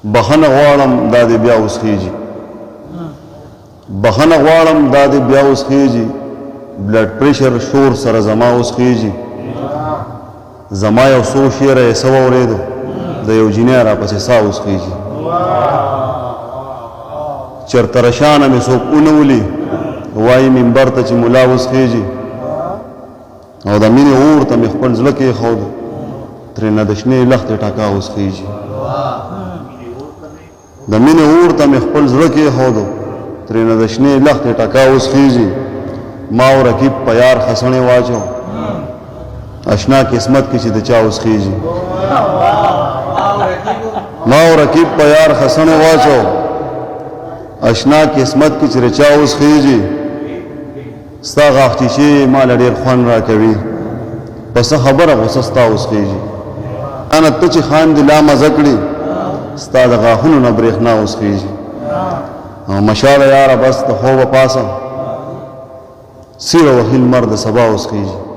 بخنه غواړم دا دې بیا اوس خیږي بخنه غواړم دا دې بیا اوس خیږي بلډ پریشر شور سره زما اوس خیږي زما یو څو شعره یې څه واورېدو د یو جینۍ راپسې ساه اوس خیږي چېرته رشانه مې څوک ونولي وایي منبر ته چې ملا اوس خیږي او د مینې اور ته مې خپل زړه کېښود ترېنه د شنې لښتې ټکا اوس خیږي د مینې اور ته مې خپل زړه کېښود ترېنه د شنې لښتې ټکا اوس خیږي ما او رقیب په یار خسنې واچو اشنا قسمت کې چې د چا اوس خیږي ما او رقیب په یار خسنې واچو اشنا قسمت کې چې د چا اوس خیږي ستا غاښچیچې ماله ډېر خوند راکوي په څه خبره غوسه ستا اوس خیږي انا ته چې خاندې لا مزه کړي ستا د غاښونو نه برېښنا اوس خیږي او مشاله یاره بس د خوبه پاسه سیره وهي لمر د سبا اوس خیږي